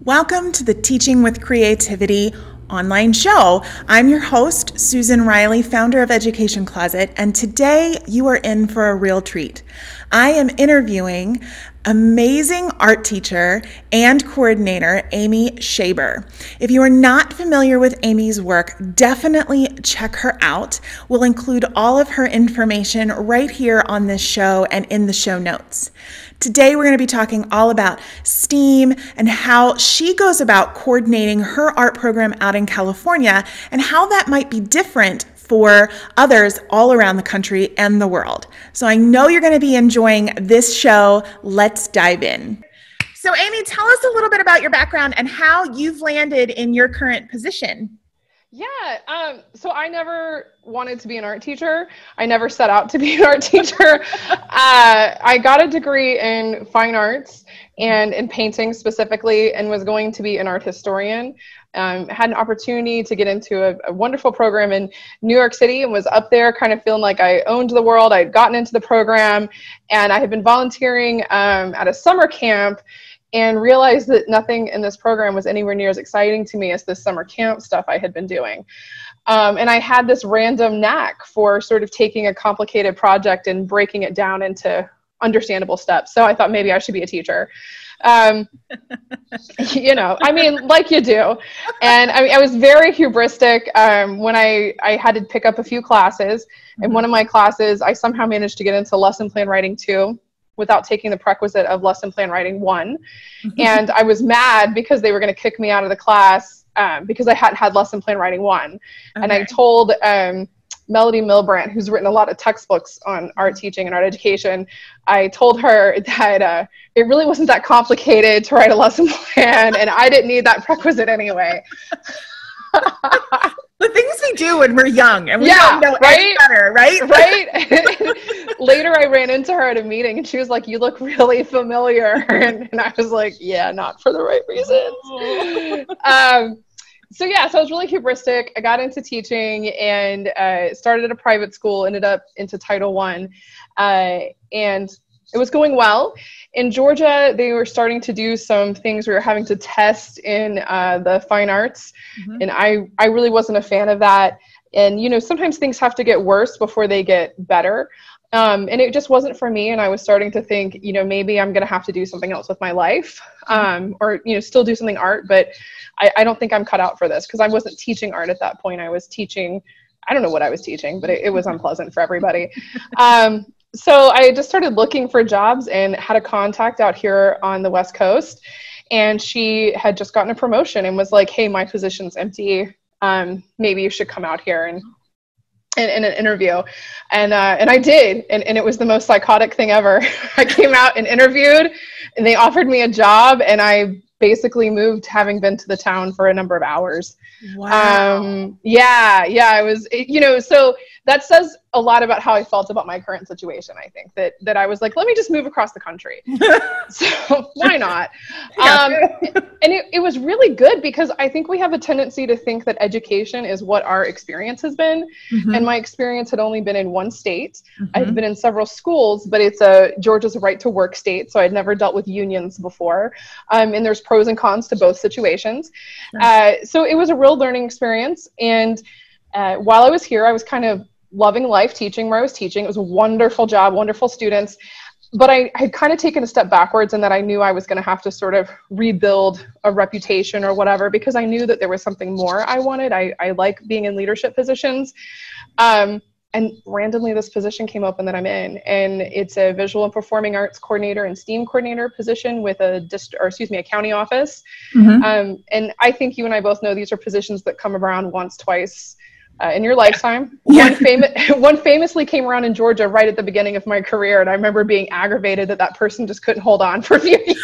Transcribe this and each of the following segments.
Welcome to the Teaching with Creativity online show. I'm your host, Susan Riley, founder of Education Closet, and today you are in for a real treat. I am interviewing amazing art teacher and coordinator, Amy Zschaber. If you are not familiar with Amy's work, definitely check her out. We'll include all of her information right here on this show and in the show notes. Today, we're going to be talking all about STEAM and how she goes about coordinating her art program out in California and how that might be different for others all around the country and the world. So I know you're going to be enjoying this show. Let's dive in. So Amy, tell us a little bit about your background and how you've landed in your current position. Yeah, so I never wanted to be an art teacher. I never set out to be an art teacher. I got a degree in fine arts and in painting specifically, and was going to be an art historian. Had an opportunity to get into a wonderful program in New York City and was up there kind of feeling like I owned the world. I'd gotten into the program, and I had been volunteering at a summer camp and realized that nothing in this program was anywhere near as exciting to me as this summer camp stuff I had been doing. And I had this random knack for sort of taking a complicated project and breaking it down into understandable steps. So I thought maybe I should be a teacher. You know, I mean, like you do. And I was very hubristic when I had to pick up a few classes. In one of my classes, I somehow managed to get into lesson plan writing 2 without taking the prerequisite of lesson plan writing 1. And I was mad because they were going to kick me out of the class because I hadn't had lesson plan writing 1. Okay. And I told Melody Milbrandt, who's written a lot of textbooks on art teaching and art education, I told her that it really wasn't that complicated to write a lesson plan, and I didn't need that prerequisite anyway. The things we do when we're young and we don't know any better, right? Right. Later, I ran into her at a meeting and she was like, "You look really familiar." And I was like, "Yeah, not for the right reasons." So I was really hubristic. I got into teaching and started at a private school, ended up into Title I. And it was going well. In Georgia, they were starting to do some things we were having to test in the fine arts. Mm-hmm. And I really wasn't a fan of that. And, you know, sometimes things have to get worse before they get better. And it just wasn't for me. And I was starting to think, you know, maybe I'm going to have to do something else with my life, or, you know, still do something art. But I don't think I'm cut out for this because I wasn't teaching art at that point. I was teaching, I don't know what I was teaching, but it was unpleasant for everybody. So I just started looking for jobs and had a contact out here on the West Coast. And she had just gotten a promotion and was like, "Hey, my position's empty. Maybe you should come out here and in an interview." And I did. And it was the most psychotic thing ever. I came out and interviewed and they offered me a job, and I basically moved having been to the town for a number of hours. Wow. It was, you know, so that says a lot about how I felt about my current situation. I think that I was like, let me just move across the country. So why not? And it was really good because I think we have a tendency to think that education is what our experience has been. Mm-hmm. And my experience had only been in one state. Mm-hmm. I've been in several schools, but Georgia's a right to work state. So I'd never dealt with unions before. And there's pros and cons to both situations. Sure. So it was a real learning experience. And while I was here, I was kind of loving life teaching where I was teaching. It was a wonderful job, wonderful students. But I had kind of taken a step backwards in that I knew I was going to have to sort of rebuild a reputation or whatever, because I knew that there was something more I wanted. I like being in leadership positions. And randomly this position came open that I'm in, and it's a visual and performing arts coordinator and STEAM coordinator position with a county office. Mm-hmm. And I think you and I both know these are positions that come around once, twice in your lifetime. Yeah. One famously came around in Georgia right at the beginning of my career, and I remember being aggravated that person just couldn't hold on for a few years.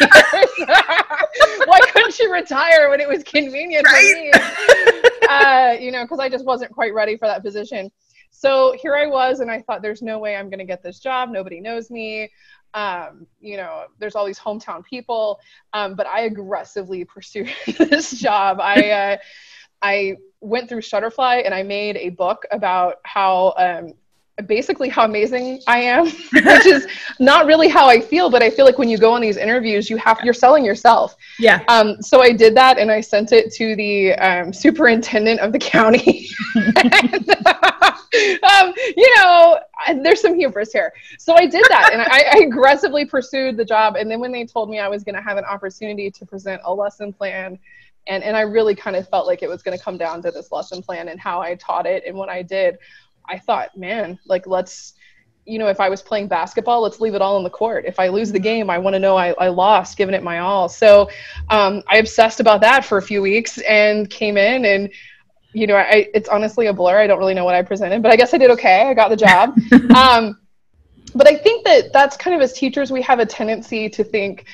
Why couldn't she retire when it was convenient for me? You know, because I just wasn't quite ready for that position. So here I was, and I thought, there's no way I'm going to get this job. Nobody knows me. You know, there's all these hometown people, but I aggressively pursued this job. I went through Shutterfly and I made a book about how basically how amazing I am, which is not really how I feel, but I feel like when you go on these interviews, you're selling yourself. Yeah. So I did that, and I sent it to the superintendent of the county. And, you know, there's some hubris here. So I did that, and I aggressively pursued the job. And then when they told me I was going to have an opportunity to present a lesson plan, and I really kind of felt like it was going to come down to this lesson plan and how I taught it and what I did, I thought, man, like, let's, you know, if I was playing basketball, let's leave it all on the court. If I lose the game, I want to know I lost, giving it my all. So I obsessed about that for a few weeks and came in, and, you know, it's honestly a blur. I don't really know what I presented, but I guess I did okay. I got the job. But I think that's kind of, as teachers, we have a tendency to think,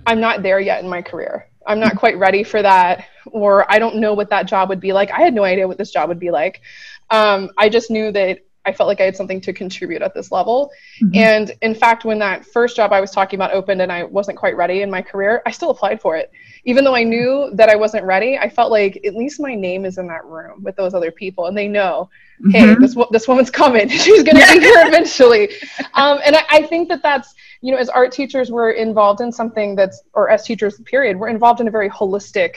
I'm not there yet in my career. I'm not quite ready for that, or I don't know what that job would be like. I had no idea what this job would be like. I just knew that I felt like I had something to contribute at this level. Mm-hmm. And in fact, when that first job I was talking about opened and I wasn't quite ready in my career, I still applied for it. Even though I knew that I wasn't ready, I felt like at least my name is in that room with those other people, and they know, hey, this woman's coming. She's going to be here eventually. And I think that's, you know, as art teachers, we're involved in something or as teachers, period, we're involved in a very holistic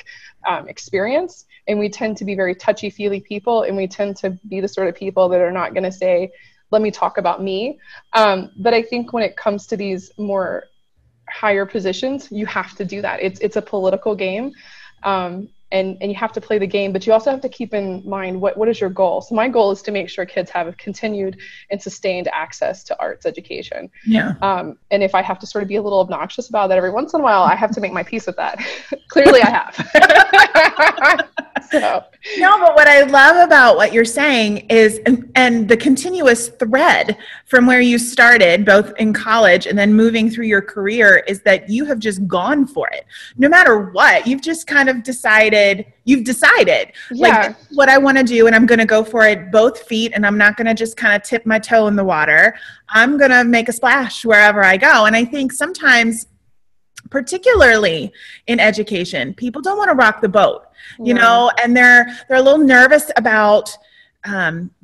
experience. And we tend to be very touchy-feely people, and we tend to be the sort of people that are not going to say, let me talk about me. But I think when it comes to these more higher positions, you have to do that. It's a political game, and you have to play the game, but you also have to keep in mind what is your goal. So my goal is to make sure kids have a continued and sustained access to arts education. Yeah. And if I have to sort of be a little obnoxious about that every once in a while, I have to make my peace with that. Clearly I have. So. No, but what I love about what you're saying is, and the continuous thread from where you started, both in college and then moving through your career, is that you have just gone for it. No matter what, you've just kind of decided, like, this is what I want to do, and I'm going to go for it both feet, and I'm not going to just kind of tip my toe in the water. I'm going to make a splash wherever I go. And I think sometimes, particularly in education, people don't want to rock the boat, you know, and they're a little nervous about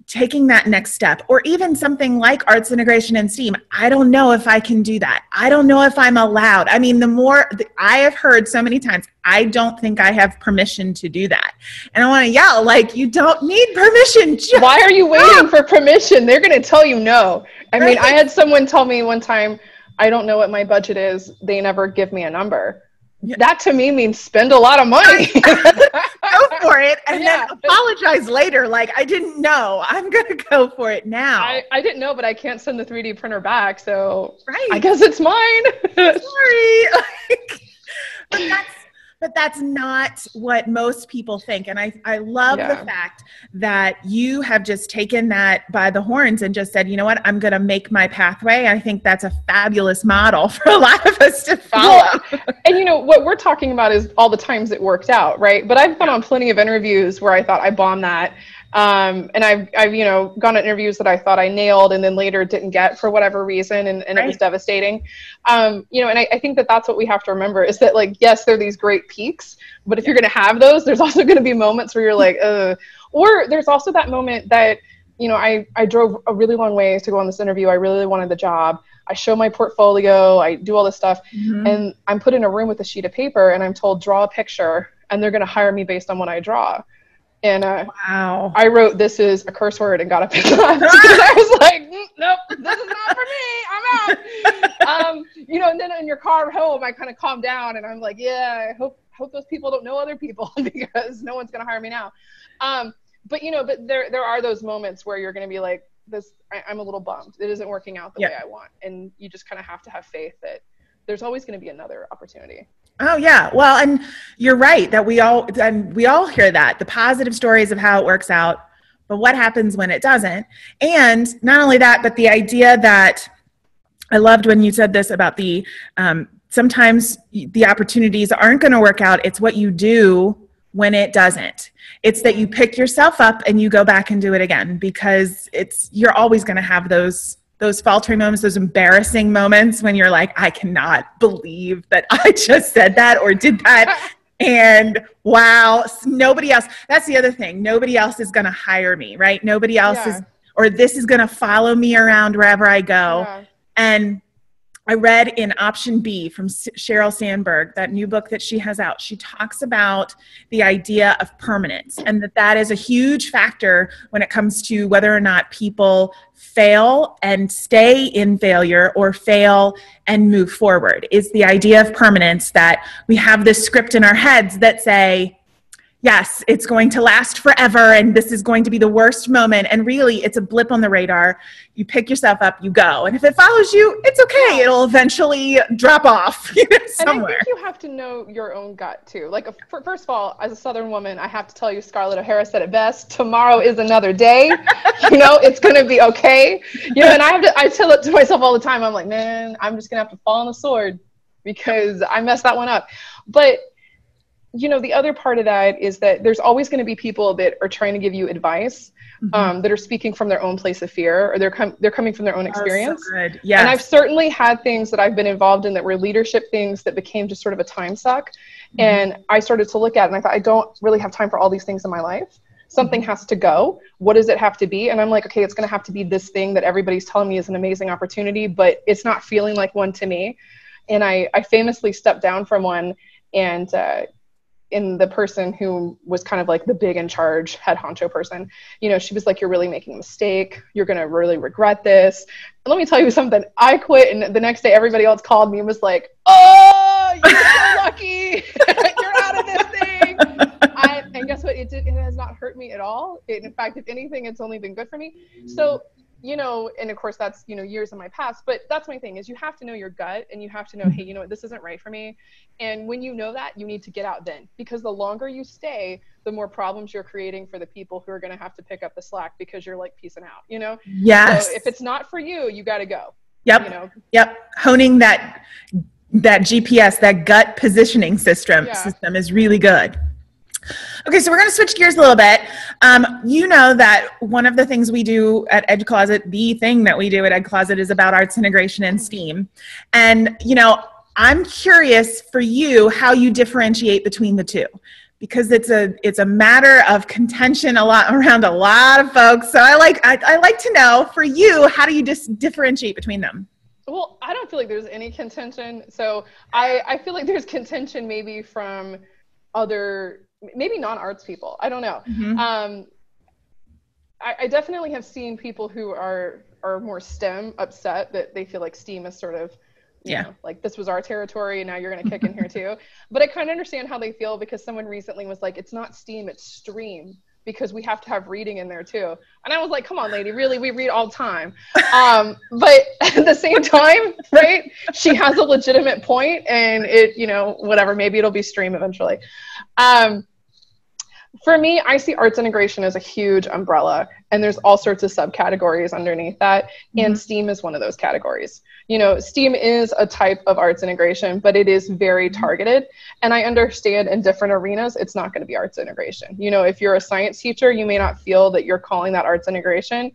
taking that next step, or even something like arts integration and STEAM. I don't know if I can do that. I don't know if I'm allowed. I mean, I have heard so many times, I don't think I have permission to do that. And I want to yell, like, you don't need permission. Why are you waiting for permission? They're going to tell you no. I mean, I had someone tell me one time, I don't know what my budget is. They never give me a number. Yeah. That to me means spend a lot of money. Go for it, and then apologize later. Like, I didn't know. I'm going to go for it now. I didn't know, but I can't send the 3D printer back, so I guess it's mine. Sorry. But that's not what most people think. And I love the fact that you have just taken that by the horns and just said, you know what, I'm going to make my pathway. I think that's a fabulous model for a lot of us to follow. Well, and you know, what we're talking about is all the times it worked out, right? But I've been on plenty of interviews where I thought I bombed that. And I've, you know, gone on interviews that I thought I nailed and then later didn't get for whatever reason. And it was devastating. You know, and I think that's what we have to remember is that, like, yes, there are these great peaks, but if you're going to have those, there's also going to be moments where you're like, or there's also that moment that, you know, I drove a really long ways to go on this interview. I really wanted the job. I show my portfolio, I do all this stuff, and I'm put in a room with a sheet of paper and I'm told, draw a picture, and they're going to hire me based on what I draw. And I wrote, this is a curse word, and got up and left because I was like, nope, this is not for me. I'm out. You know, and then in your car home, I kind of calmed down and I'm like, yeah, I hope those people don't know other people because no one's going to hire me now. But, you know, but there are those moments where you're going to be like, I'm a little bummed. It isn't working out the way I want. And you just kind of have to have faith that there's always going to be another opportunity. Oh yeah. Well, and you're right that we all hear that, the positive stories of how it works out, but what happens when it doesn't? And not only that, but the idea that I loved when you said this about the, sometimes the opportunities aren't going to work out. It's what you do when it doesn't. It's that you pick yourself up and you go back and do it again, because you're always going to have those faltering moments, those embarrassing moments when you're like, I cannot believe that I just said that or did that. And wow, nobody else, that's the other thing. Nobody else is going to hire me, right? Nobody else is, or this is going to follow me around wherever I go. Yeah. And I read in option B from Sheryl Sandberg, that new book that she has out. She talks about the idea of permanence, and that is a huge factor when it comes to whether or not people fail and stay in failure or fail and move forward, is the idea of permanence, that we have this script in our heads that say, yes, it's going to last forever and this is going to be the worst moment. And really, it's a blip on the radar. You pick yourself up, you go. And if it follows you, it's okay. It'll eventually drop off somewhere. And I think you have to know your own gut too. Like, first of all, as a Southern woman, I have to tell you, Scarlett O'Hara said it best. Tomorrow is another day. It's going to be okay. And I tell it to myself all the time. I'm like, man, I'm just going to have to fall on the sword because I messed that one up. But the other part of that is that there's always going to be people that are trying to give you advice, that are speaking from their own place of fear, or they're coming from their own experience. So good. Yes. And I've certainly had things that I've been involved in that were leadership things that became just sort of a time suck. And I started to look at it and I thought, I don't really have time for all these things in my life. Something has to go. What does it have to be? And I'm like, okay, it's going to have to be this thing that everybody's telling me is an amazing opportunity, but it's not feeling like one to me. And I famously stepped down from one, and in the person who was kind of like the big in charge head honcho person, she was like, you're really making a mistake. You're going to really regret this. And let me tell you something. I quit, and the next day everybody else called me and was like, oh, you're so lucky. You're out of this thing. And guess what? It has not hurt me at all. In fact, if anything, it's only been good for me. So, and of course that's, years in my past, but that's my thing, is you have to know your gut, and you have to know, hey, what, this isn't right for me. And when you know that, you need to get out then, because the longer you stay, the more problems you're creating for the people who are going to have to pick up the slack because you're like peacing out, Yes. So if it's not for you, you got to go. Yep. Yep. Honing that GPS, that gut positioning system is really good. Okay, so we're going to switch gears a little bit. That one of the things we do at Ed Closet, the thing that we do at Ed Closet, is about arts integration and STEAM. And, I'm curious for you how you differentiate between the two, because it's a matter of contention around a lot of folks. So I like to know, for you, how do you differentiate between them? Well, I don't feel like there's any contention. So I feel like there's contention maybe from other, maybe non-arts people. I don't know. I definitely have seen people who are more STEM upset that they feel like STEAM is sort of, like, this was our territory and now you're going to kick in here too. But I kind of understand how they feel, because someone recently was like, it's not STEAM, it's STREAM, because we have to have reading in there too. And I was like, come on, lady, really? We read all the time. But at the same time, right, she has a legitimate point, and it, whatever, maybe it'll be STREAM eventually. For me, I see arts integration as a huge umbrella, and there's all sorts of subcategories underneath that, and STEAM is one of those categories. STEAM is a type of arts integration, but it is very targeted, and I understand in different arenas, it's not going to be arts integration. If you're a science teacher, you may not feel that you're calling that arts integration.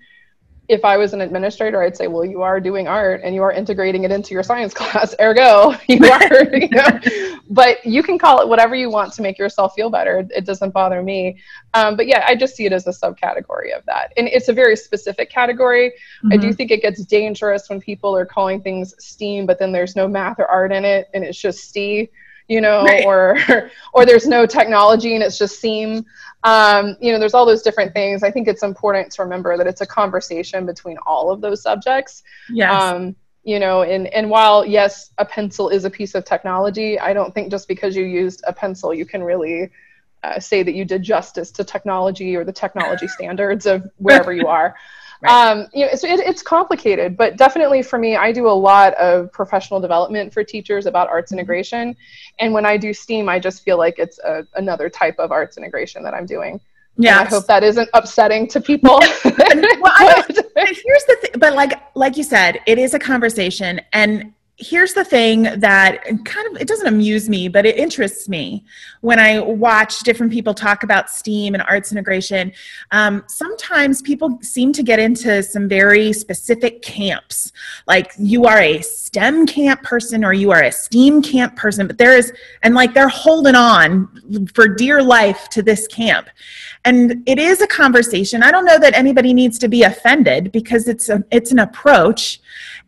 If I was an administrator, I'd say, well, you are doing art and you are integrating it into your science class, ergo, you are, but you can call it whatever you want to make yourself feel better. It doesn't bother me. But yeah, I just see it as a subcategory of that. And it's a very specific category. I do think it gets dangerous when people are calling things STEAM, but then there's no math or art in it, and it's just STE, right. or there's no technology and it's just SEAM. There's all those different things. I think it's important to remember that it's a conversation between all of those subjects. Yes. And while, yes, a pencil is a piece of technology, I don't think just because you used a pencil, you can really say that you did justice to technology or the technology standards of wherever you are. Right. It's complicated, but definitely for me, I do a lot of professional development for teachers about arts integration. And when I do STEAM, I just feel like it's another type of arts integration that I'm doing. Yeah. I hope that isn't upsetting to people. Well, here's the thing, but like you said, it is a conversation, and here's the thing that kind of, it doesn't amuse me, but it interests me when I watch different people talk about STEAM and arts integration. Sometimes people seem to get into some very specific camps, like you are a STEM camp person or you are a STEAM camp person, but they're holding on for dear life to this camp. And it is a conversation. I don't know that anybody needs to be offended because it's an approach.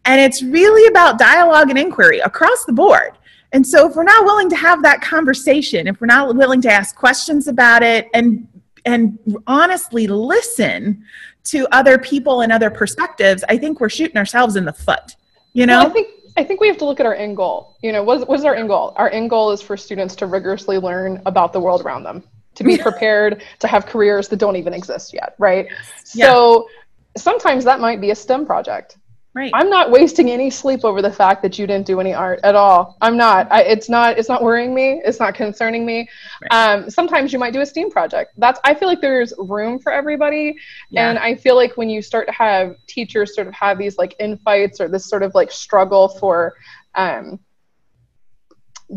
And it's really about dialogue and inquiry across the board. And so if we're not willing to have that conversation, if we're not willing to ask questions about it and honestly listen to other people and other perspectives, I think we're shooting ourselves in the foot, you know? Well, I think we have to look at our end goal. You know, what is our end goal? Our end goal is for students to rigorously learn about the world around them, to be prepared to have careers that don't even exist yet, right? Yeah. So sometimes that might be a STEM project. Right. I'm not wasting any sleep over the fact that you didn't do any art at all. I'm not. It's not worrying me. It's not concerning me. Right. Sometimes you might do a STEAM project. I feel like there's room for everybody. Yeah. And I feel like when you start to have teachers sort of have these like infights or this sort of like struggle for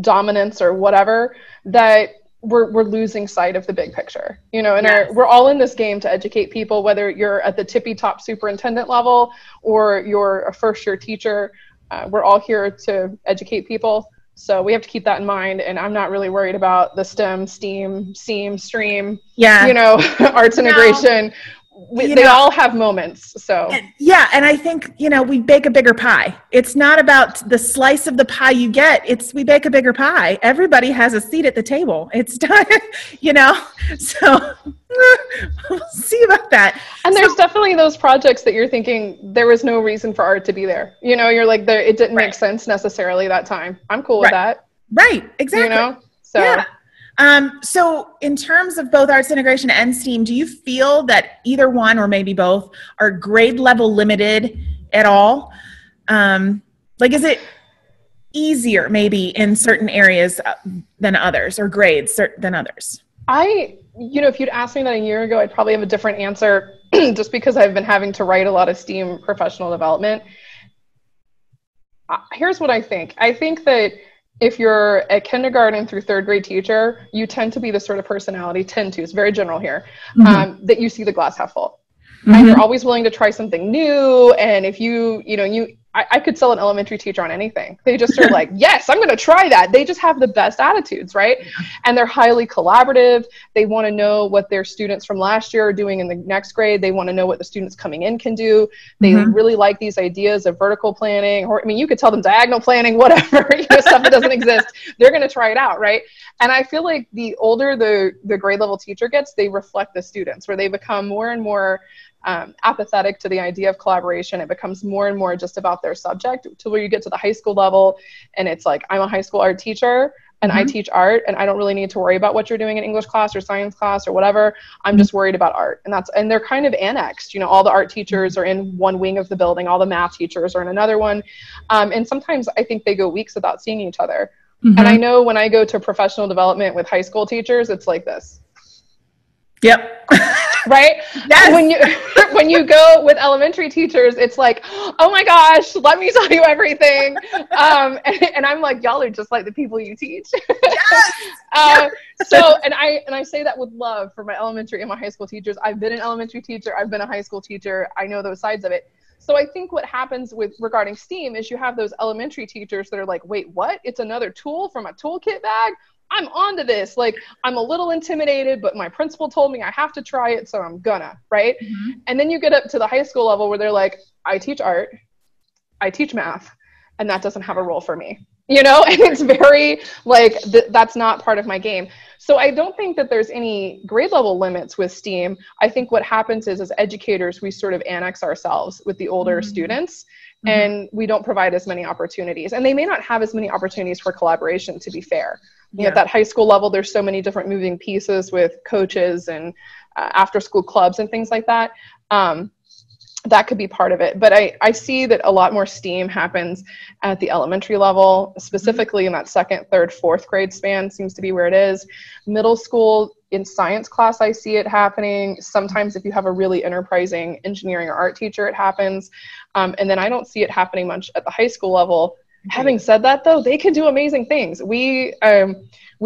dominance or whatever, that we're losing sight of the big picture, you know, and yes. We're all in this game to educate people, whether you're at the tippy top superintendent level or you're a first year teacher, we're all here to educate people. So we have to keep that in mind. And I'm not really worried about the STEM, STEAM, SEAM, STREAM, you know, arts integration. They all have moments. So yeah. And I think, you know, we bake a bigger pie. It's not about the slice of the pie you get. We bake a bigger pie. Everybody has a seat at the table. It's done, you know, so we'll see about that. And there's definitely those projects that you're thinking there was no reason for art to be there. You know, you're like, it didn't make sense necessarily that time. I'm cool with that. Right. Exactly. You know, so. Yeah. So in terms of both arts integration and STEAM, do you feel that either one or maybe both are grade level limited at all? Like, is it easier maybe in certain areas than others, or grades than others? You know, if you'd asked me that a year ago, I'd probably have a different answer just because I've been having to write a lot of STEAM professional development. Here's what I think. I think that if you're a kindergarten through third grade teacher, you tend to be the sort of personality, it's very general here, that you see the glass half full. And you're always willing to try something new. And if I could sell an elementary teacher on anything. They just are like, yes, I'm going to try that. They just have the best attitudes, right? Yeah. And they're highly collaborative. They want to know what their students from last year are doing in the next grade. They want to know what the students coming in can do. They really like these ideas of vertical planning, or, I mean, you could tell them diagonal planning, whatever, stuff that doesn't exist. They're going to try it out, right? And I feel like the older the grade level teacher gets, they reflect the students, where they become more and more apathetic to the idea of collaboration. It becomes more and more just about their subject, to where you get to the high school level and it's like, I'm a high school art teacher and I teach art, and I don't really need to worry about what you're doing in English class or science class or whatever. I'm just worried about art. And they're kind of annexed, all the art teachers are in one wing of the building, all the math teachers are in another one. And sometimes I think they go weeks without seeing each other. And I know when I go to professional development with high school teachers, it's like this. Yep. Right? Yes. When you go with elementary teachers, it's like, oh my gosh, let me tell you everything. And I'm like, y'all are just like the people you teach. Yes. So, and I say that with love for my elementary and my high school teachers. I've been an elementary teacher. I've been a high school teacher. I know those sides of it. So I think what happens regarding STEAM is you have those elementary teachers that are like, wait, what? It's another tool from a toolkit bag? I'm onto this. Like, I'm a little intimidated, but my principal told me I have to try it, so I'm gonna, right? And then you get up to the high school level where they're like, I teach art, I teach math, and that doesn't have a role for me, And it's very like, that's not part of my game. So I don't think that there's any grade level limits with STEAM. I think what happens is, as educators, we sort of annex ourselves with the older students, and we don't provide as many opportunities. And they may not have as many opportunities for collaboration, to be fair. At that high school level, there's so many different moving pieces with coaches and after school clubs and things like that. That could be part of it. But I see that a lot more STEAM happens at the elementary level, specifically in that second, third, fourth grade span seems to be where it is. Middle school, in science class, I see it happening. Sometimes if you have a really enterprising engineering or art teacher, it happens. And then I don't see it happening much at the high school level. Having said that, though, they can do amazing things. We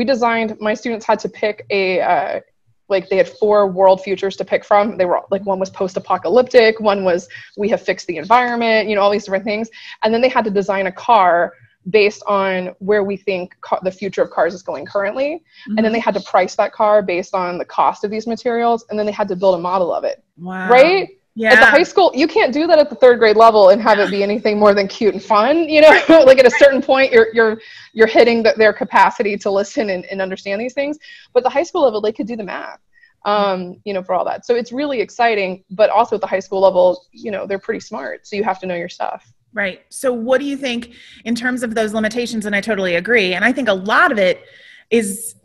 designed, my students had to pick they had 4 world futures to pick from. They were like, one was post-apocalyptic, one was we have fixed the environment, all these different things. And then they had to design a car based on where we think the future of cars is going currently. Mm-hmm. And then they had to price that car based on the cost of these materials. And then they had to build a model of it. Wow. Right? Yeah. At the high school, you can't do that at the 3rd grade level and have it be anything more than cute and fun. Like at a certain point, you're hitting their capacity to listen and understand these things. But the high school level, they could do the math, for all that. So it's really exciting. But also at the high school level, they're pretty smart. So you have to know your stuff. Right. So what do you think in terms of those limitations? And I totally agree. And I think a lot of it is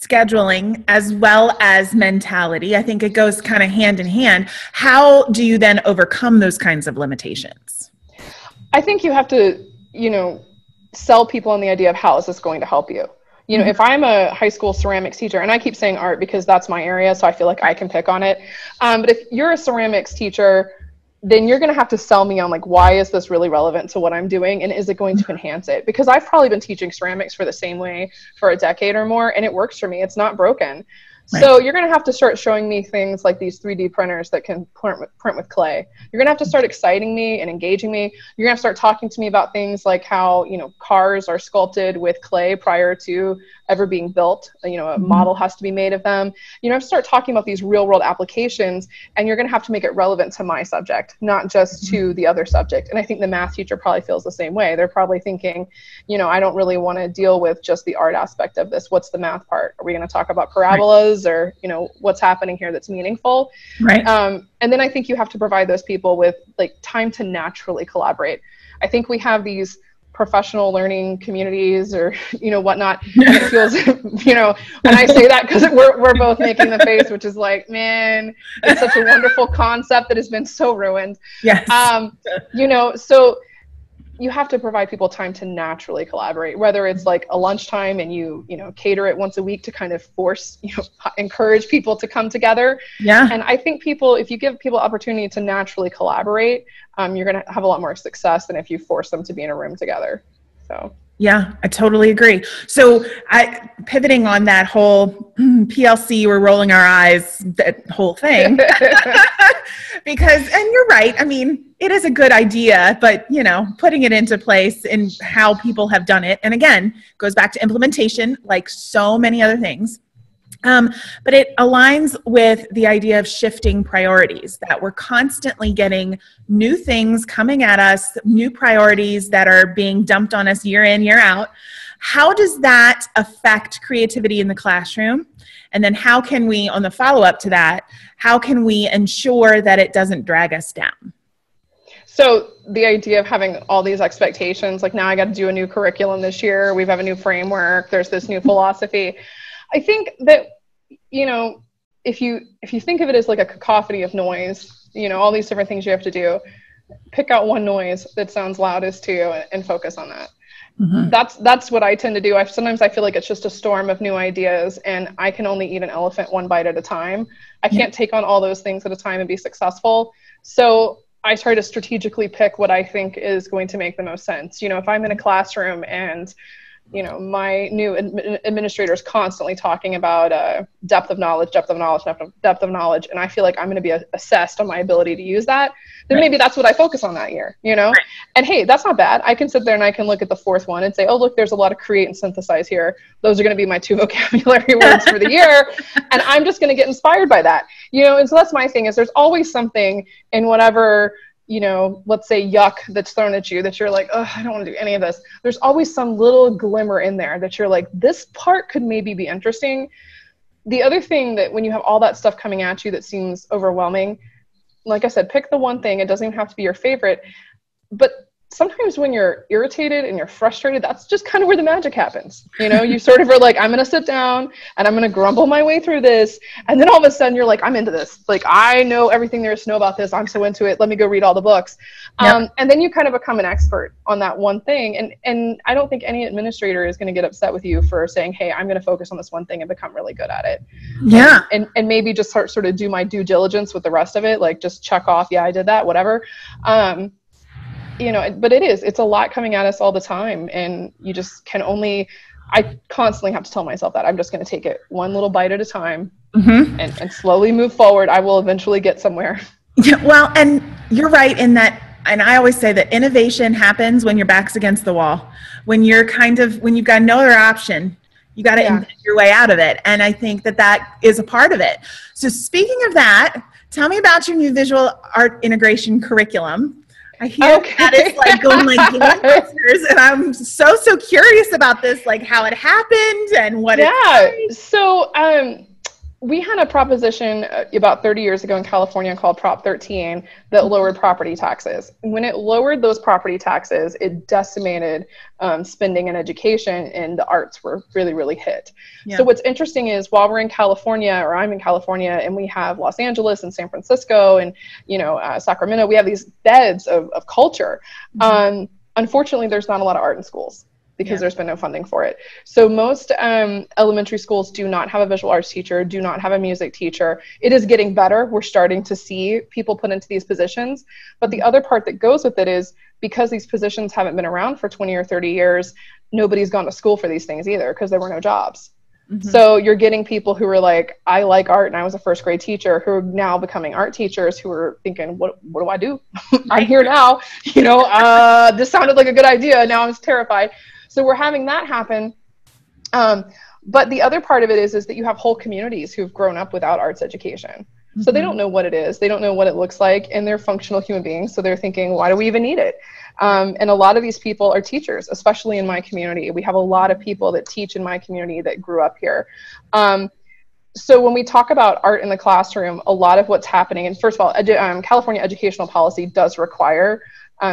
scheduling as well as mentality. I think it goes kind of hand in hand. How do you then overcome those kinds of limitations? I think you have to, sell people on the idea of how is this going to help you? Mm-hmm. If I'm a high school ceramics teacher, and I keep saying art because that's my area, so I feel like I can pick on it. But if you're a ceramics teacher, then you're going to have to sell me on like, why is this really relevant to what I'm doing? And is it going to enhance it? Because I've probably been teaching ceramics for the same way for a decade or more, and it works for me. It's not broken. Right. So you're going to have to start showing me things like these 3D printers that can print with clay. You're going to have to start exciting me and engaging me. You're going to have to start talking to me about things like how, cars are sculpted with clay prior to ever being built. A model has to be made of them. You have to start talking about these real world applications, and you're going to have to make it relevant to my subject, not just to the other subject. And I think the math teacher probably feels the same way. They're probably thinking, I don't really want to deal with just the art aspect of this. What's the math part? Are we going to talk about parabolas? Or what's happening here that's meaningful, right? And then I think you have to provide those people with like time to naturally collaborate. I think we have these professional learning communities or whatnot, and it feels when I say that, because we're both making the face, which is like, man, it's such a wonderful concept that has been so ruined. Yes. So you have to provide people time to naturally collaborate, whether it's like a lunchtime and you cater it once a week to kind of force, encourage people to come together. Yeah. And I think if you give people opportunity to naturally collaborate, you're going to have a lot more success than if you force them to be in a room together. So. Yeah, I totally agree. So pivoting on that whole PLC, we're rolling our eyes, that whole thing, because, and you're right. I mean, it is a good idea, but putting it into place and how people have done it. And again, goes back to implementation, like so many other things. But it aligns with the idea of shifting priorities, that we're constantly getting new things coming at us, new priorities that are being dumped on us year in, year out. How does that affect creativity in the classroom? And then how can we, on the follow-up to that, how can we ensure that it doesn't drag us down? So the idea of having all these expectations, like now I got to do a new curriculum this year, we have a new framework, there's this new philosophy. I think that, if you think of it as like a cacophony of noise, all these different things you have to do, pick out one noise that sounds loudest to you and focus on that. Mm-hmm. That's what I tend to do. Sometimes I feel like it's just a storm of new ideas, and I can only eat an elephant one bite at a time. I can't take on all those things at a time and be successful. So I try to strategically pick what I think is going to make the most sense. If I'm in a classroom and my new administrator is constantly talking about depth of knowledge, and I feel like I'm going to be assessed on my ability to use that, then maybe that's what I focus on that year, Right. And hey, that's not bad. I can sit there and I can look at the 4th one and say, oh, look, there's a lot of create and synthesize here. Those are going to be my 2 vocabulary words for the year. And I'm just going to get inspired by that, and so that's my thing, is there's always something in whatever let's say yuck that's thrown at you that you're like, oh, I don't want to do any of this. There's always some little glimmer in there that you're like, this part could maybe be interesting. The other thing that when you have all that stuff coming at you that seems overwhelming, like I said, pick the one thing. It doesn't even have to be your favorite, but sometimes when you're irritated and you're frustrated, that's just kind of where the magic happens. You sort of are like, I'm going to sit down and I'm going to grumble my way through this. And then all of a sudden you're like, I'm into this. Like, I know everything there is to know about this. I'm so into it. Let me go read all the books. Yep. And then you kind of become an expert on that one thing. And I don't think any administrator is going to get upset with you for saying, hey, I'm going to focus on this one thing and become really good at it. Yeah. And maybe just sort of do my due diligence with the rest of it. Like just check off. Yeah, I did that, whatever. you know, but it's a lot coming at us all the time. And you just can only, I constantly have to tell myself that I'm just going to take it one little bite at a time and slowly move forward. I will eventually get somewhere. Yeah, well, and you're right in that, and I always say that innovation happens when your back's against the wall, when you've got no other option. You got to invent your way out of it. And I think that is a part of it. So speaking of that, tell me about your new visual art integration curriculum. I hear that it's like going like gangbusters, and I'm so curious about this, like how it happened and what it's like. So we had a proposition about 30 years ago in California called Prop 13 that lowered property taxes. When it lowered those property taxes, it decimated spending in education, and the arts were really, really hit. Yeah. So what's interesting is while we're in California, or I'm in California, and we have Los Angeles and San Francisco and, you know, Sacramento, we have these beds of culture. Unfortunately, there's not a lot of art in schools, because there's been no funding for it. So most elementary schools do not have a visual arts teacher, do not have a music teacher. It is getting better. We're starting to see people put into these positions. But the other part that goes with it is because these positions haven't been around for 20 or 30 years, nobody's gone to school for these things either, because there were no jobs. So you're getting people who are like, I like art and I was a first grade teacher, who are now becoming art teachers, who are thinking, what do I do? I'm here now. You know, this sounded like a good idea. Now I'm terrified. So we're having that happen. But the other part of it is that you have whole communities who've grown up without arts education. So they don't know what it is. They don't know what it looks like, and they're functional human beings. So they're thinking, why do we even need it? And a lot of these people are teachers, especially in my community. We have a lot of people that teach in my community that grew up here. So when we talk about art in the classroom, a lot of what's happening, and first of all, California educational policy does require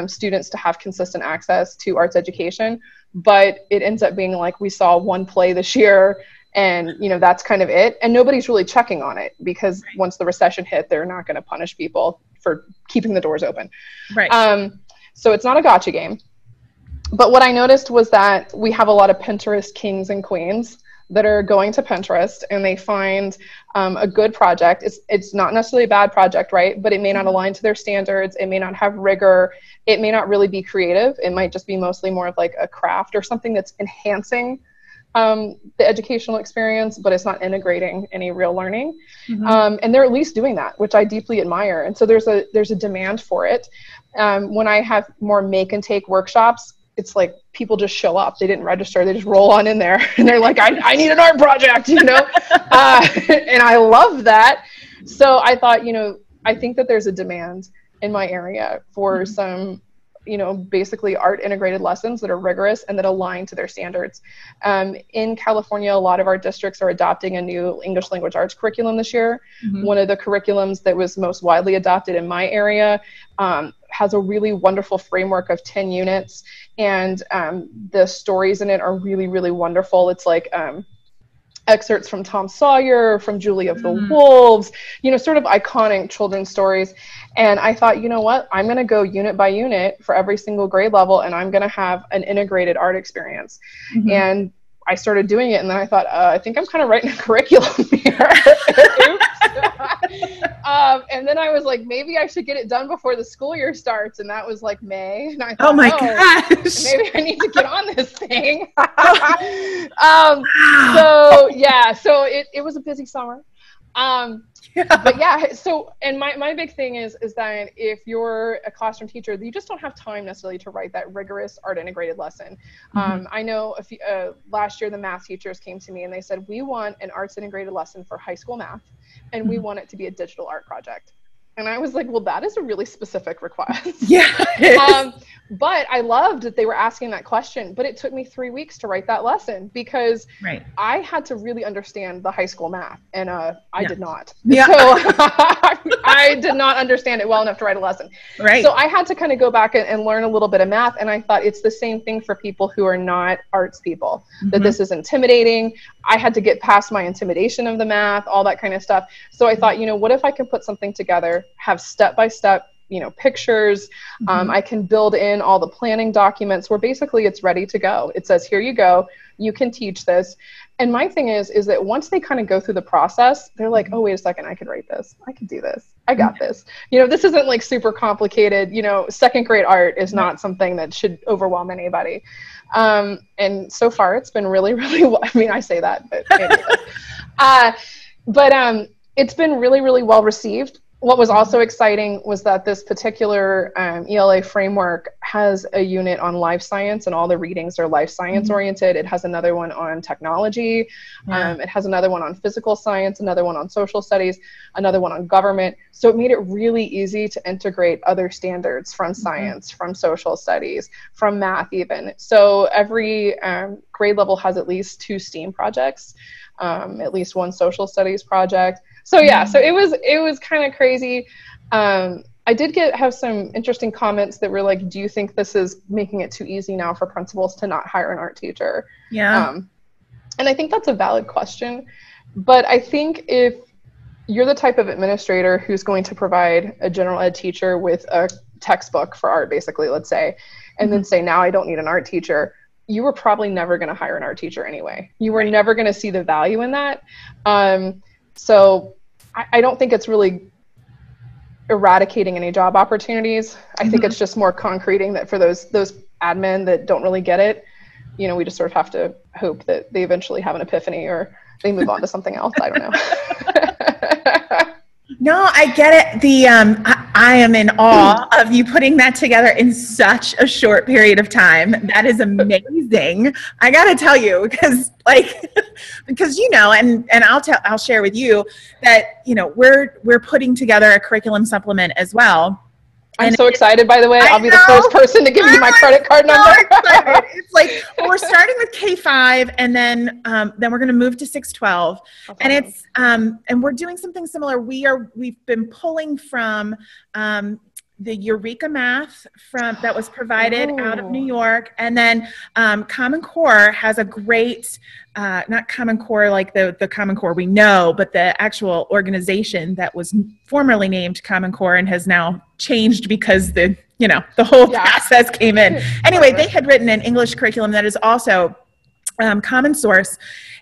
students to have consistent access to arts education, but it ends up being like, we saw one play this year, and you know, that's kind of it, and nobody's really checking on it, because once the recession hit, they're not going to punish people for keeping the doors open. Right. So it's not a gotcha game. But what I noticed was that we have a lot of Pinterest kings and queens that are going to Pinterest, and they find a good project. It's not necessarily a bad project, right? But it may not align to their standards. It may not have rigor. It may not really be creative. It might just be mostly more of like a craft or something that's enhancing the educational experience, but it's not integrating any real learning. And they're at least doing that, which I deeply admire. And so there's a demand for it. When I have more make and take workshops, it's like people just show up. They didn't register. They just roll on in there, and they're like, I need an art project, you know? And I love that. So I thought, you know, I think that there's a demand in my area for some, you know, basically art integrated lessons that are rigorous and that align to their standards. In California, a lot of our districts are adopting a new English language arts curriculum this year. One of the curriculums that was most widely adopted in my area has a really wonderful framework of 10 units, and the stories in it are really, really wonderful. It's like excerpts from Tom Sawyer, from Julie of the Wolves, you know, sort of iconic children's stories. And I thought, you know what, I'm going to go unit by unit for every single grade level, and I'm going to have an integrated art experience. And I started doing it, and then I thought, I think I'm kind of writing a curriculum here. And then I was like, maybe I should get it done before the school year starts, and that was like May. And I thought, oh my gosh, maybe I need to get on this thing. So yeah, so it was a busy summer. But yeah, so, and my big thing is that if you're a classroom teacher, you just don't have time necessarily to write that rigorous art integrated lesson. I know last year the math teachers came to me and they said, we want an arts integrated lesson for high school math, and we want it to be a digital art project. And I was like, well, that is a really specific request. Yeah. But I loved that they were asking that question, but it took me 3 weeks to write that lesson, because I had to really understand the high school math, and I did not. So I did not understand it well enough to write a lesson. So I had to kind of go back and learn a little bit of math, and I thought it's the same thing for people who are not arts people, that this is intimidating. I had to get past my intimidation of the math, all that kind of stuff. So I thought, you know, what if I can put something together, have step-by-step pictures. I can build in all the planning documents where basically it's ready to go. It says, here you go, you can teach this. And my thing is that once they kind of go through the process, they're like, oh, wait a second, I could write this. I could do this. I got this. This isn't like super complicated. Second grade art is not something that should overwhelm anybody. And so far it's been really, really well. I mean, I say that, but anyway. It's been really, really well received. What was also exciting was that this particular ELA framework has a unit on life science, and all the readings are life science oriented. It has another one on technology. It has another one on physical science, another one on social studies, another one on government. So it made it really easy to integrate other standards from science, from social studies, from math even. So every grade level has at least 2 STEAM projects, at least 1 social studies project. So yeah, so it was kind of crazy. I did have some interesting comments that were like, do you think this is making it too easy now for principals to not hire an art teacher? Yeah. And I think that's a valid question. But I think if you're the type of administrator who's going to provide a general ed teacher with a textbook for art, basically, let's say, and then say, now I don't need an art teacher, you were probably never going to hire an art teacher anyway. You were never going to see the value in that. So I don't think it's really eradicating any job opportunities. I think it's just more concreting that for those admin that don't really get it, we just sort of have to hope that they eventually have an epiphany or they move on to something else. I don't know. No, I get it. I am in awe of you putting that together in such a short period of time. That is amazing. I got to tell you, because and I'll share with you that, we're putting together a curriculum supplement as well. I'm so excited, by the way. I'll be the first person to give you my credit card number. It's like, we're starting with K-5, and then we're going to move to 6-12. And it's and we're doing something similar. We've been pulling from the Eureka Math that was provided out of New York, and then Common Core has a great not Common Core like the Common Core we know, but the actual organization that was formerly named Common Core and has now changed because the whole process came in. Anyway, they had written an English curriculum that is also common source,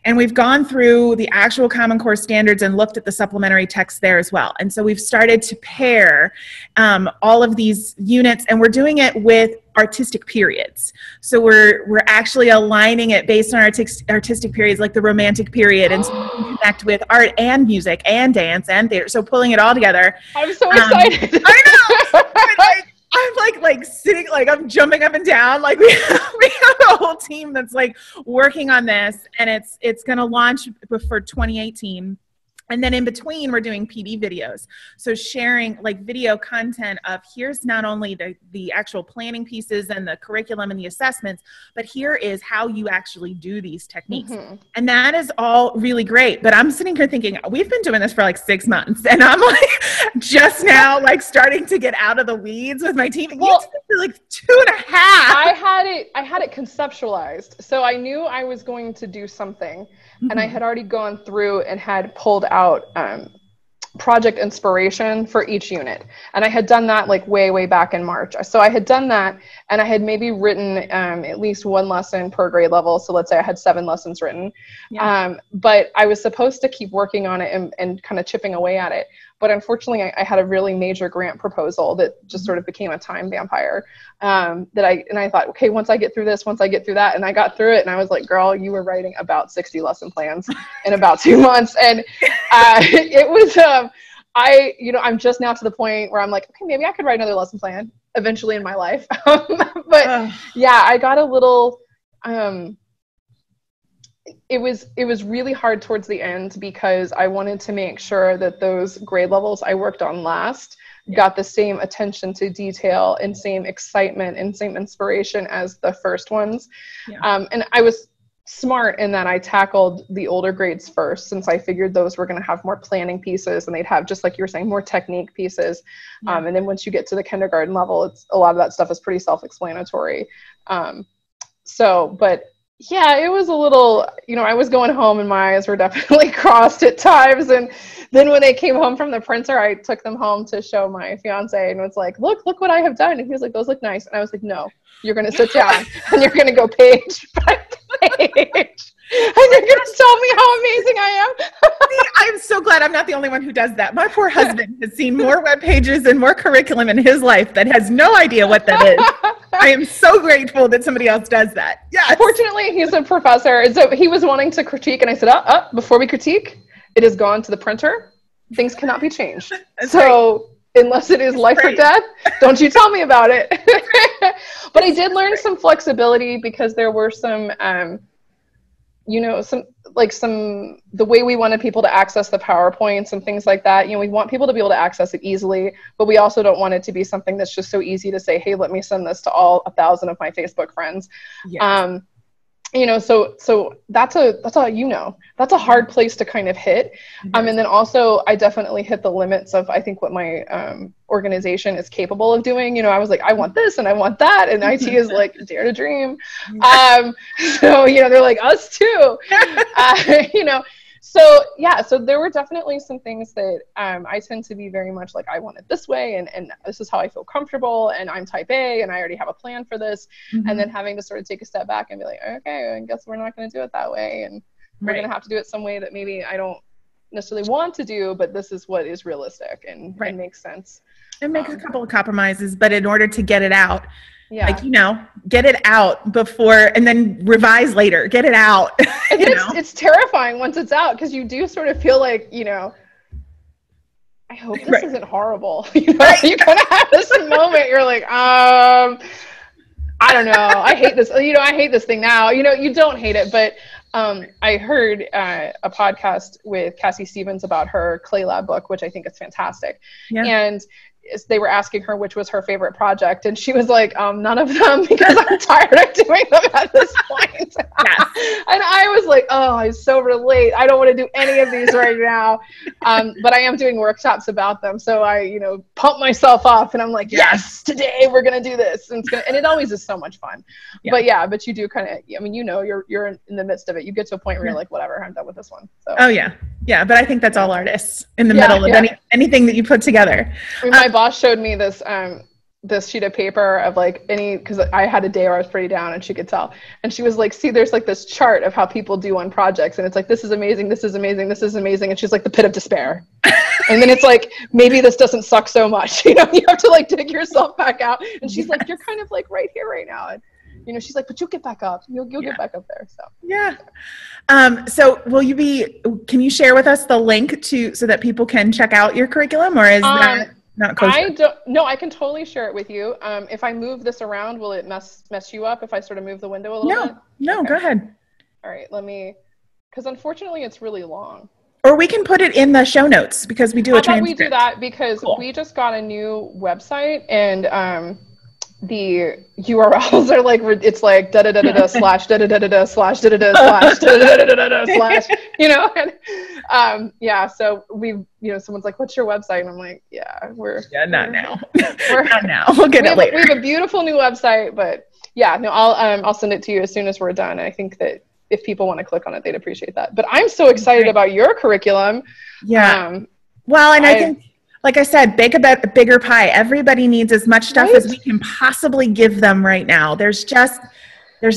and we've gone through the actual Common Core standards and looked at the supplementary text there as well. And so we've started to pair all of these units, and we're doing it with artistic periods. So we're actually aligning it based on artistic periods, like the Romantic period, and so we can connect with art and music and dance and theater. So pulling it all together. I'm so excited. I know. I'm like sitting, like I'm jumping up and down. Like we have a whole team that's like working on this, and it's going to launch for 2018. And then in between, we're doing PD videos. So sharing like video content of here's not only the actual planning pieces and the curriculum and the assessments, but here is how you actually do these techniques. And that is all really great. But I'm sitting here thinking, we've been doing this for like 6 months, and I'm like just now like starting to get out of the weeds with my team. Well, you did it for like 2.5. I had it conceptualized. So I knew I was going to do something. And I had already gone through and had pulled out project inspiration for each unit. And I had done that like way back in March. So I had done that, and I had maybe written at least 1 lesson per grade level. So let's say I had 7 lessons written. But I was supposed to keep working on it and kind of chipping away at it. But unfortunately, I had a really major grant proposal that just sort of became a time vampire. And I thought, okay, once I get through this, once I get through that, and I got through it, and I was like, girl, you were writing about 60 lesson plans in about 2 months. And it was, I'm just now to the point where I'm like, okay, maybe I could write another lesson plan eventually in my life. But yeah, I got a little, it was really hard towards the end because I wanted to make sure that those grade levels I worked on last got the same attention to detail and same excitement and same inspiration as the first ones. And I was smart in that I tackled the older grades first, since I figured those were going to have more planning pieces and they'd have, just like you were saying, more technique pieces. And then once you get to the kindergarten level, a lot of that stuff is pretty self-explanatory. But Yeah, it was a little, I was going home and my eyes were definitely crossed at times. And then when they came home from the printer, I took them home to show my fiance and was like, look what I have done. And he was like, those look nice. And I was like, no, you're going to sit down and you're going to go page by page. And you're going to tell me how amazing I am. I'm so glad I'm not the only one who does that. My poor husband has seen more web pages and more curriculum in his life that has no idea what that is. I am so grateful that somebody else does that. Yeah. Fortunately, he's a professor. And so he was wanting to critique. And I said, before we critique, it has gone to the printer. Things cannot be changed. That's so unless it is life or death, don't you tell me about it. But I did learn some flexibility because there were some, the way we wanted people to access the PowerPoints and things like that. We want people to be able to access it easily, but we also don't want it to be something that's just so easy to say, hey, let me send this to all 1,000 of my Facebook friends. Yes. So that's a hard place to kind of hit. And then also I definitely hit the limits of, I think, what my organization is capable of doing. I was like, I want this and I want that. And IT is like, dare to dream. So, they're like, us too. So there were definitely some things that I tend to be very much like, I want it this way, and this is how I feel comfortable, and I'm type A, and I already have a plan for this, and then having to sort of take a step back and be like, okay, I guess we're not going to do it that way, and we're going to have to do it some way that maybe I don't necessarily want to do, but this is what is realistic and makes sense. And make a couple of compromises, but in order to get it out, get it out before, and then revise later. Get it out. It's terrifying once it's out, because you do sort of feel like, I hope this isn't horrible. You kind of have this moment. You're like, I don't know. I hate this. I hate this thing now. You don't hate it, but I heard a podcast with Cassie Stevens about her Clay Lab book, which I think is fantastic. Yeah. And they were asking her which was her favorite project, and she was like, none of them, because I'm tired of doing them at this point. Yes. And I was like, oh, I so relate. I don't want to do any of these right now. But I am doing workshops about them. So I, pump myself up, and I'm like, yes, today we're going to do this. And it always is so much fun. Yeah. But you do kind of, you're in the midst of it. You get to a point where you're like, whatever, I'm done with this one. So. Oh yeah. Yeah. But I think that's all artists in the middle of anything that you put together. My boss showed me this this sheet of paper of because I had a day where I was pretty down, and she could tell, and she was like, see, there's like this chart of how people do on projects, and it's like, this is amazing, this is amazing, this is amazing, and she's like, the pit of despair. And then it's like, maybe this doesn't suck so much, you have to like dig yourself back out, and she's like, you're kind of like right here right now, and she's like, but you'll get back up, you'll get back up there. So so can you share with us the link so that people can check out your curriculum, or is that not kosher? I can totally share it with you. If I move this around, will it mess you up if I sort of move the window a little bit? No, Go ahead. All right, because unfortunately it's really long. Or we can put it in the show notes, because we do a transcript. We do that because we just got a new website, and the URLs are like, it's like da da da da da slash da da da da da slash da da da slash da da da da da slash, and so we, someone's like, what's your website? And I'm like, not now. Not now. We'll get it later. We have a beautiful new website, but I'll send it to you as soon as we're done. And I think that if people want to click on it, they'd appreciate that. But I'm so excited about your curriculum. Yeah. I think, like I said, bake a bigger pie. Everybody needs as much stuff as we can possibly give them right now. There's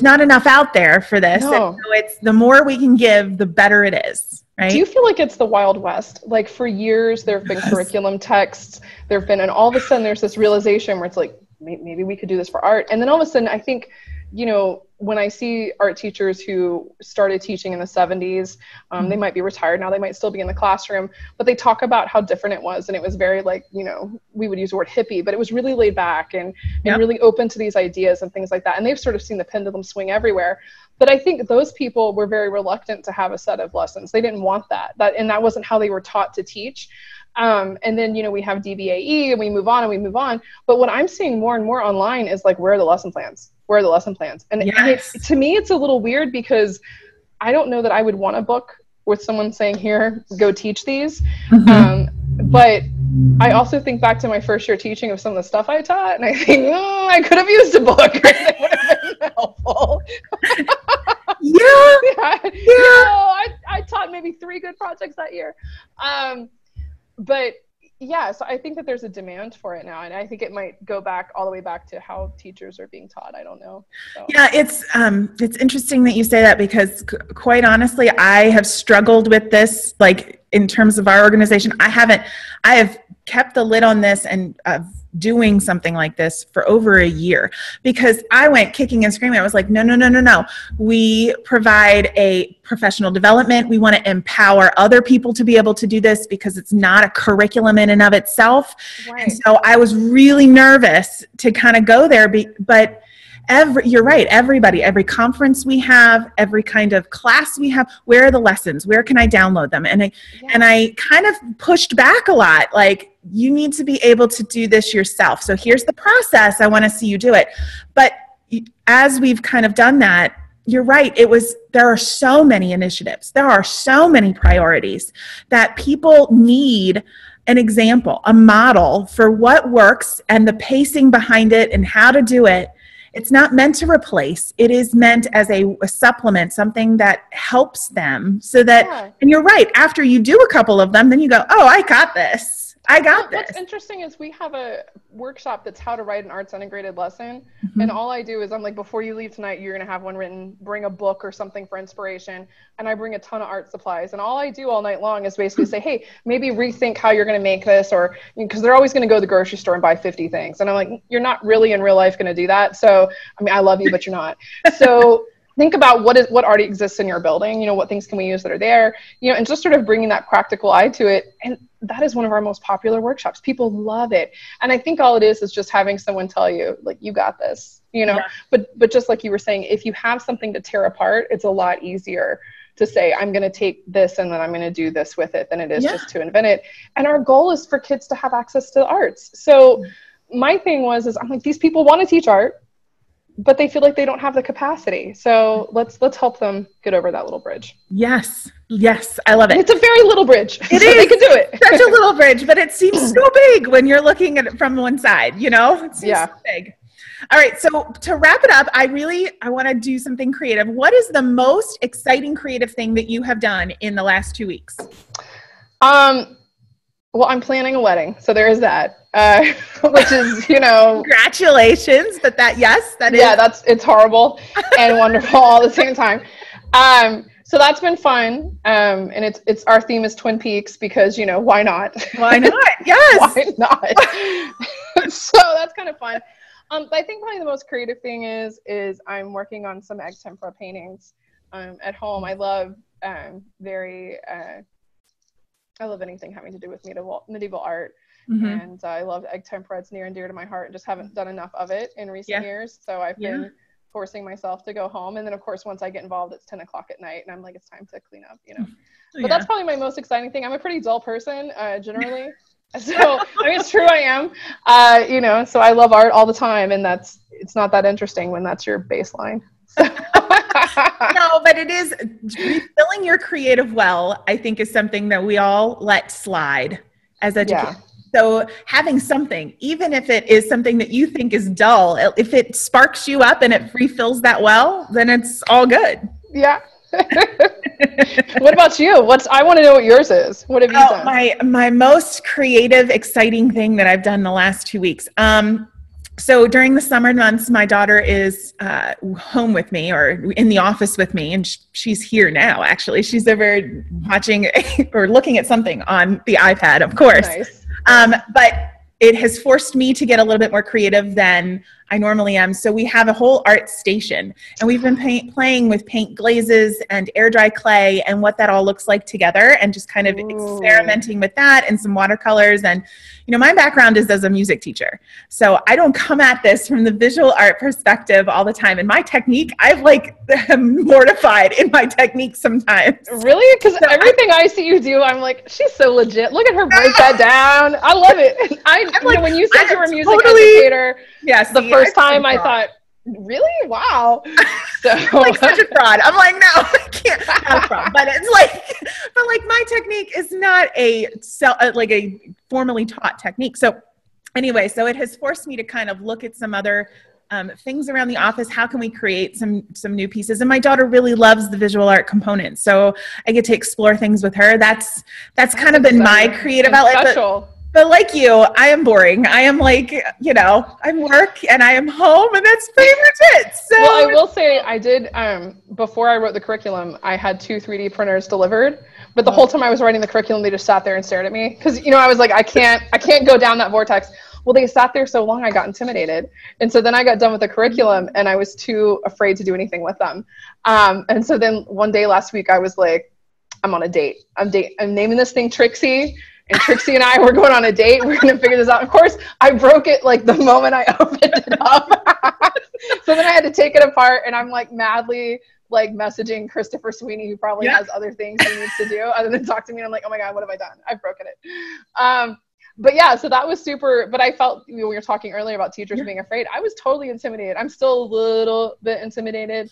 not enough out there for this. No. And so it's the more we can give, the better it is. Right? Do you feel like it's the Wild West? Like for years, there have been curriculum texts. And all of a sudden there's this realization where it's like, maybe we could do this for art. And then all of a sudden, I think, when I see art teachers who started teaching in the 70s, they might be retired now, they might still be in the classroom, but they talk about how different it was. And it was very we would use the word hippie, but it was really laid back and really open to these ideas and things like that. And they've sort of seen the pendulum swing everywhere. But I think those people were very reluctant to have a set of lessons. They didn't want that, and that wasn't how they were taught to teach. And then, we have DBAE, and we move on and we move on. But what I'm seeing more and more online is like, where are the lesson plans? Where are the lesson plans? And to me, it's a little weird, because I don't know that I would want a book with someone saying, here, go teach these. But I also think back to my first year teaching of some of the stuff I taught, and I think, I could have used a book. It would have been helpful. Yeah. I taught maybe 3 good projects that year. But yeah, so I think that there's a demand for it now, and I think it might go back all the way back to how teachers are being taught. I don't know. So. Yeah, it's interesting that you say that, because quite honestly, I have struggled with this, like in terms of our organization. I have kept the lid on this and doing something like this for over a year, because I went kicking and screaming. I was like, no. We provide a professional development. We want to empower other people to be able to do this, because it's not a curriculum in and of itself. Right. And so I was really nervous to kind of go there, but you're right. Every conference we have, every kind of class we have, where are the lessons? Where can I download them? And I kind of pushed back a lot. Like, you need to be able to do this yourself. So here's the process. I want to see you do it. But as we've kind of done that, you're right. There are so many initiatives. There are so many priorities that people need an example, a model for what works and the pacing behind it and how to do it. It's not meant to replace. It is meant as a supplement, something that helps them, so that, and you're right, after you do a couple of them, then you go, oh, I got this. What's interesting is we have a workshop that's how to write an arts integrated lesson. And all I do is I'm like, before you leave tonight, you're going to have one written, bring a book or something for inspiration. And I bring a ton of art supplies. And all I do all night long is basically say, hey, maybe rethink how you're going to make this, or because they're always going to go to the grocery store and buy 50 things. And I'm like, you're not really in real life going to do that. So, I mean, I love you, but you're not. So think about what already exists in your building, what things can we use that are there, and just sort of bringing that practical eye to it. And that is one of our most popular workshops. People love it. And I think all it is just having someone tell you, like, you got this, but just like you were saying, if you have something to tear apart, it's a lot easier to say, I'm going to take this and then I'm going to do this with it, than it is just to invent it. And our goal is for kids to have access to the arts. So my thing is I'm like, these people want to teach art, but they feel like they don't have the capacity. So let's help them get over that little bridge. Yes, I love it. It's a very little bridge. It so is. They can do it. Such a little bridge, but it seems so big when you're looking at it from one side, It seems so big. All right, so to wrap it up, I want to do something creative. What is the most exciting creative thing that you have done in the last 2 weeks? Well, I'm planning a wedding, so there is that, which is, Congratulations, but that is. Yeah, it's horrible and wonderful all at the same time. So that's been fun, and it's our theme is Twin Peaks, because, why not? Why not? Yes. Why not? So that's kind of fun. But I think probably the most creative thing is I'm working on some egg tempera paintings at home. I love I love anything having to do with medieval art. And I love egg tempera. It's near and dear to my heart, and just haven't done enough of it in recent years. So I've been forcing myself to go home. And then, of course, once I get involved, it's 10 o'clock at night, and I'm like, it's time to clean up, But that's probably my most exciting thing. I'm a pretty dull person, generally. So, I mean, it's true, I am. So I love art all the time, and it's not that interesting when that's your baseline. So. No, but it is refilling your creative well, I think, is something that we all let slide as educators. So having something, even if it is something that you think is dull, if it sparks you up and it refills that well, then it's all good. Yeah. What about you? I want to know what yours is. What have you done? My most creative, exciting thing that I've done the last 2 weeks. So during the summer months, my daughter is home with me, or in the office with me, and she's here now, actually. She's over watching or looking at something on the iPad, of course. Nice. But it has forced me to get a little bit more creative than I normally am. So we have a whole art station, and we've been playing with paint glazes and air dry clay and what that all looks like together, and just kind of experimenting with that and some watercolors. And, my background is as a music teacher. So I don't come at this from the visual art perspective all the time. And my technique, I'm mortified in my technique sometimes. Really? Because everything I see you do, I'm like, she's so legit. Look at her break that down. I love it. When you said you were a music educator, the first time I thought, really? Wow. So I'm like such a fraud. I'm like, no, I can't. Not a fraud. But it's like my technique is not a formally taught technique. So anyway, so it has forced me to kind of look at some other things around the office. How can we create some new pieces? And my daughter really loves the visual art component, so I get to explore things with her. That's kind of been my creative outlet. But like you, I am boring. I am like, I'm work and I am home, and that's pretty much it. So, well, I will say I did, before I wrote the curriculum, I had 2 3D printers delivered, but the whole time I was writing the curriculum, they just sat there and stared at me. Cause I was like, I can't go down that vortex. Well, they sat there so long, I got intimidated. And so then I got done with the curriculum and I was too afraid to do anything with them. And so then one day last week, I was like, I'm on a date. I'm naming this thing Trixie. And Trixie and I were going on a date. We're going to figure this out. Of course, I broke it like the moment I opened it up. So then I had to take it apart, and I'm like madly like messaging Christopher Sweeney, who probably has other things he needs to do other than talk to me. And I'm like, oh my God, what have I done? I've broken it. But yeah, so that was super. But I felt, we were talking earlier about teachers being afraid. I was totally intimidated. I'm still a little bit intimidated.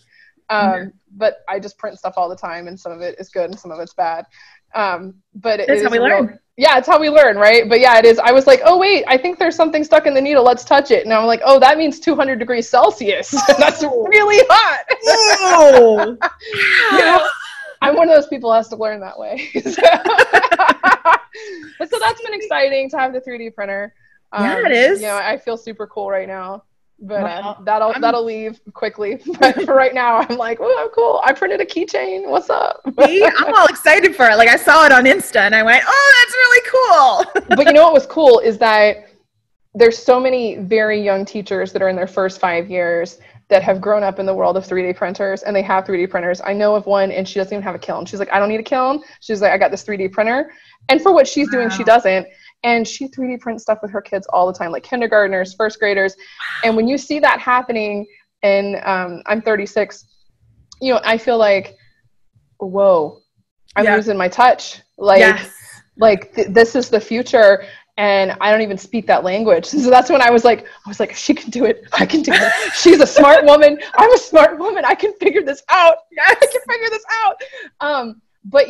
But I just print stuff all the time, and some of it is good and some of it's bad. But it's how we learn. Yeah, it's how we learn, right? But yeah, it is. I was like, oh wait, I think there's something stuck in the needle. Let's touch it. And I'm like, oh, that means 200 degrees Celsius. That's really hot. Oh. I'm one of those people who has to learn that way. So that's been exciting to have the 3D printer. Yeah, it is. I feel super cool right now. But that'll leave quickly. But for right now, I'm like, oh, I'm cool. I printed a keychain. What's up? See, I'm all excited for it. Like, I saw it on Insta and I went, oh, that's really cool. But what was cool is that there's so many very young teachers that are in their first 5 years that have grown up in the world of 3D printers, and they have 3D printers. I know of one, and she doesn't even have a kiln. She's like, I don't need a kiln. She's like, I got this 3D printer. And for what she's doing, she doesn't. And she 3D prints stuff with her kids all the time, like kindergartners, first graders. And when you see that happening, and I'm 36, I feel like, whoa, I'm losing my touch. This is the future. And I don't even speak that language. So that's when I was like, she can do it. I can do it. She's a smart woman. I'm a smart woman. I can figure this out. I can figure this out. But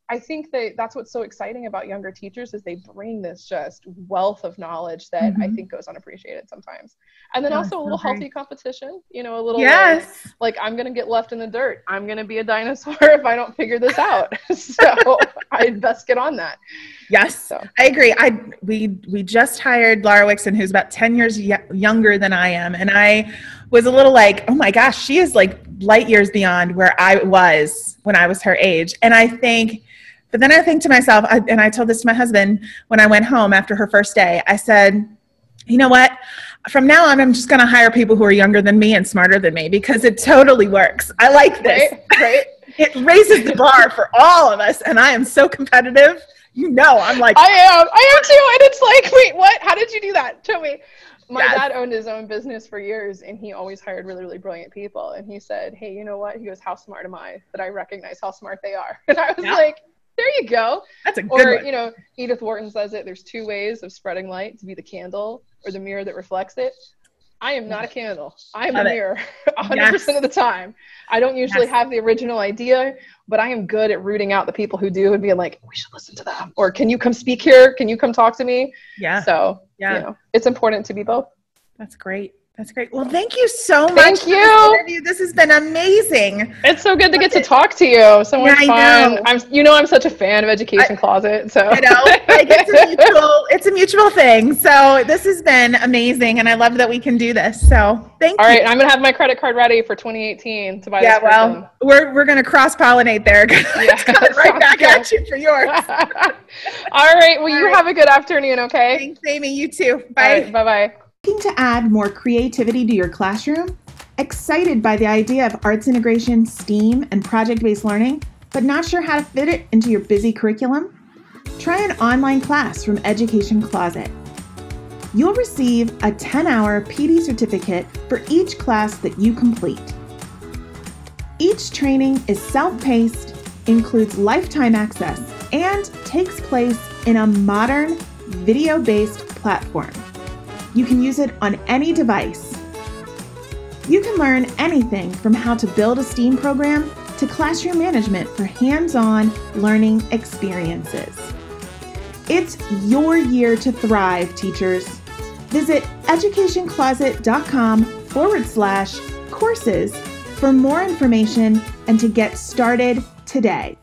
I think that's what's so exciting about younger teachers is they bring this just wealth of knowledge that I think goes unappreciated sometimes. And then also a little healthy competition, a little like I'm going to get left in the dirt. I'm going to be a dinosaur if I don't figure this out. So I'd best get on that. Yes, so. I agree. We just hired Laura Wixon, who's about 10 years younger than I am. And I was a little like, oh my gosh, she is like light years beyond where I was when I was her age. But then I think to myself, and I told this to my husband when I went home after her first day, I said, you know what? From now on, I'm just going to hire people who are younger than me and smarter than me because it totally works. I like this. Right? It raises the bar for all of us, and I am so competitive. I'm like, I am too. And it's like, wait, what? How did you do that? Show me. My dad owned his own business for years, and he always hired really, really brilliant people. And he said, hey, you know what? He goes, how smart am I that I recognize how smart they are? And I was like, there you go. That's a good one. Edith Wharton says it. There's 2 ways of spreading light, to be the candle or the mirror that reflects it. I am not a candle. I am a mirror 100% of the time. I don't usually have the original idea, but I am good at rooting out the people who do and being like, we should listen to them. Or can you come speak here? Can you come talk to me? Yeah. So, it's important to be both. That's great. That's great. Well, thank you so much. Thank you. This has been amazing. It's so good to get to talk to you. So much fun. I'm such a fan of Education Closet. So it's a mutual thing. So this has been amazing, and I love that we can do this. So thank you. All right, I'm gonna have my credit card ready for 2018 to buy this. Yeah, well, we're gonna cross-pollinate there. Right back at you for yours. All right. Well, you have a good afternoon. Okay. Thanks, Amy. You too. Bye. All right, bye-bye. Looking to add more creativity to your classroom? Excited by the idea of arts integration, STEAM, and project-based learning, but not sure how to fit it into your busy curriculum? Try an online class from Education Closet. You'll receive a 10-hour PD certificate for each class that you complete. Each training is self-paced, includes lifetime access, and takes place in a modern, video-based platform. You can use it on any device. You can learn anything from how to build a STEAM program to classroom management for hands-on learning experiences. It's your year to thrive, teachers. Visit educationcloset.com www.zschaber.com/courses for more information and to get started today.